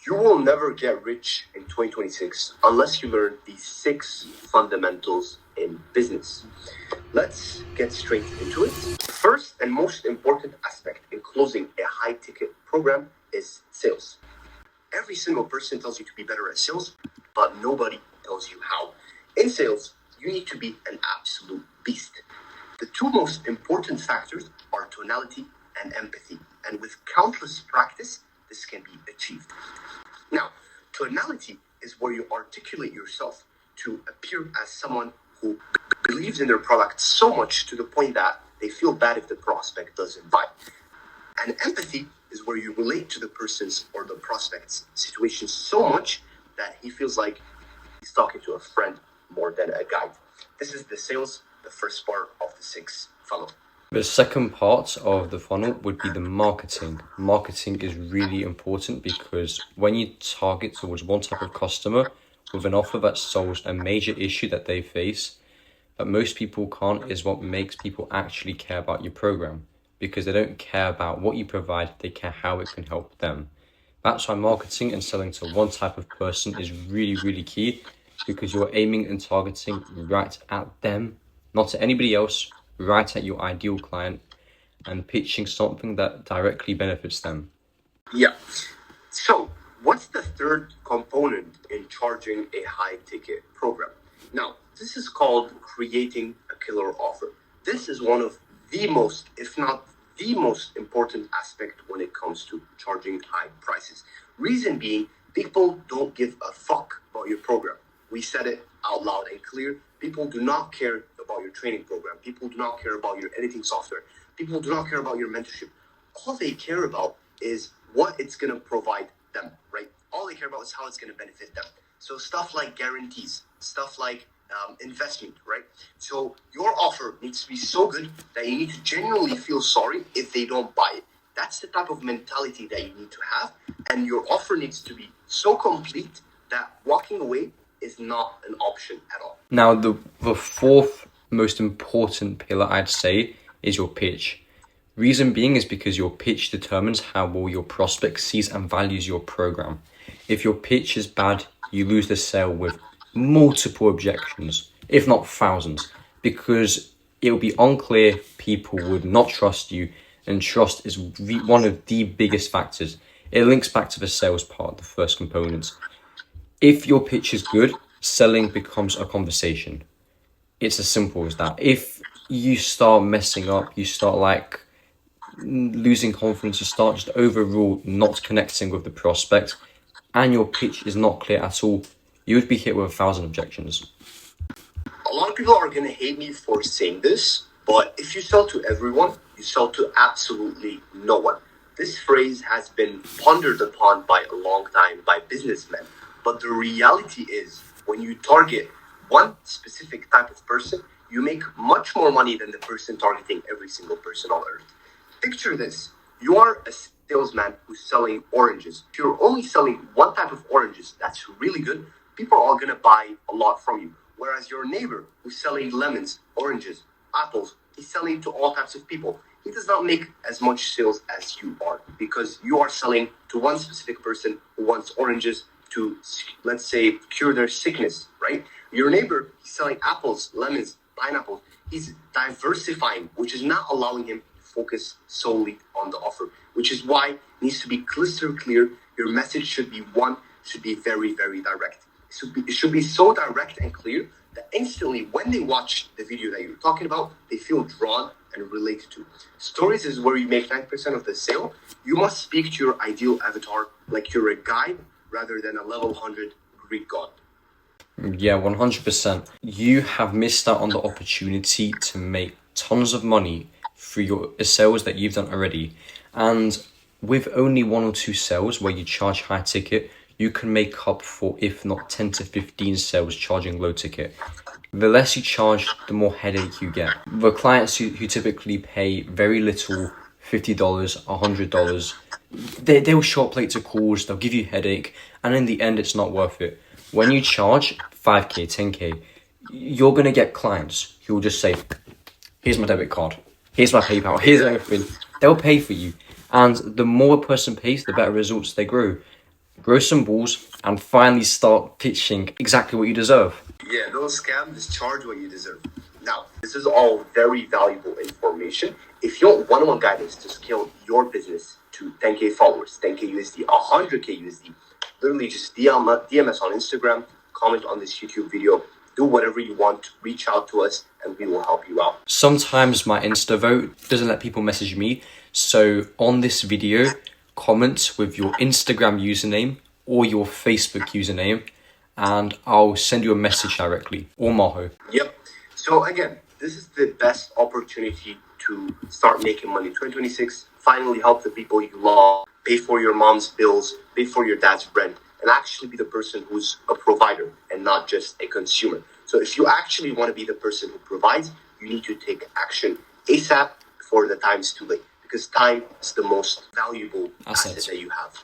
You will never get rich in 2026 unless you learn these 6 fundamentals in business. Let's get straight into it. The first and most important aspect in closing a high-ticket program is sales. Every single person tells you to be better at sales, but nobody tells you how. In sales, you need to be an absolute beast. The 2 most important factors are tonality and empathy, and with countless practice, this can be achieved. Now, tonality is where you articulate yourself to appear as someone who believes in their product so much to the point that they feel bad if the prospect doesn't buy. And empathy is where you relate to the person's or the prospect's situation so much that he feels like he's talking to a friend more than a guide. This is the sales, the first part of the 6 funnel. The second part of the funnel would be the marketing. Marketing is really important because when you target towards one type of customer with an offer that solves a major issue that they face, that most people can't, is what makes people actually care about your program. Because they don't care about what you provide, they care how it can help them. That's why marketing and selling to one type of person is really, really key, because you're aiming and targeting right at them, not to anybody else, right at your ideal client, and pitching something that directly benefits them. Yeah. So, what's the third component in charging a high-ticket program? Now, this is called creating a killer offer. This is one of the most, if not the most important aspect when it comes to charging high prices. Reason being, people don't give a fuck about your program. We said it out loud and clear. People do not care about your training program. People do not care about your editing software. People do not care about your mentorship. All they care about is what it's going to provide them, right? All they care about is how it's going to benefit them. So stuff like guarantees, stuff like investment, right? So your offer needs to be so good that you need to genuinely feel sorry if they don't buy it. That's the type of mentality that you need to have. And your offer needs to be so complete that walking away is not an option at all. Now, the fourth most important pillar, I'd say, is your pitch. Reason being is because your pitch determines how well your prospect sees and values your program. If your pitch is bad, you lose the sale with multiple objections, if not thousands, because it will be unclear, people would not trust you, and trust is one of the biggest factors. It links back to the sales part, the first component. If your pitch is good, selling becomes a conversation. It's as simple as that. If you start messing up, you start like losing confidence, you start just overall not connecting with the prospect, and your pitch is not clear at all, you would be hit with 1,000 objections. A lot of people are going to hate me for saying this, but if you sell to everyone, you sell to absolutely no one. This phrase has been pondered upon by a long time by businessmen, but the reality is when you target one specific type of person, you make much more money than the person targeting every single person on earth. Picture this. You are a salesman who's selling oranges. If you're only selling one type of oranges that's really good, people are going to buy a lot from you. Whereas your neighbor who's selling lemons, oranges, apples, he's selling to all types of people. He does not make as much sales as you are because you are selling to one specific person who wants oranges to, let's say, cure their sickness, right? Your neighbor, he's selling apples, lemons, pineapples. He's diversifying, which is not allowing him to focus solely on the offer, which is why it needs to be crystal clear. Your message should be very, very direct. It should be so direct and clear that instantly when they watch the video that you're talking about, they feel drawn and related to. Stories is where you make 9% of the sale. You must speak to your ideal avatar like you're a guide rather than a level 100 Greek god. Yeah, 100%. You have missed out on the opportunity to make tons of money through your sales that you've done already. And with only 1 or 2 sales where you charge high ticket, you can make up for, if not 10 to 15 sales charging low ticket. The less you charge, the more headache you get. The clients who typically pay very little, $50, $100, they'll show up late to calls, they'll give you a headache, and in the end, it's not worth it. When you charge 5K, 10K, you're going to get clients who will just say, here's my debit card, here's my PayPal, here's everything. They'll pay for you. And the more a person pays, the better results they grow. grow some balls, and finally start pitching exactly what you deserve. Yeah, no scam, just charge what you deserve. Now, this is all very valuable information. If you want one-on-one guidance to scale your business to 10K followers, 10K USD, 100K USD, literally just DM us on Instagram, comment on this YouTube video, do whatever you want, reach out to us, and we will help you out. Sometimes my Insta vote doesn't let people message me, so on this video, comment with your Instagram username or your Facebook username, and I'll send you a message directly, or Maho. Yep. So again, this is the best opportunity to start making money. 2026, finally help the people you love, pay for your mom's bills, pay for your dad's rent, and actually be the person who's a provider and not just a consumer. So if you actually want to be the person who provides, you need to take action ASAP before the time's too late, because time is the most valuable asset that you have.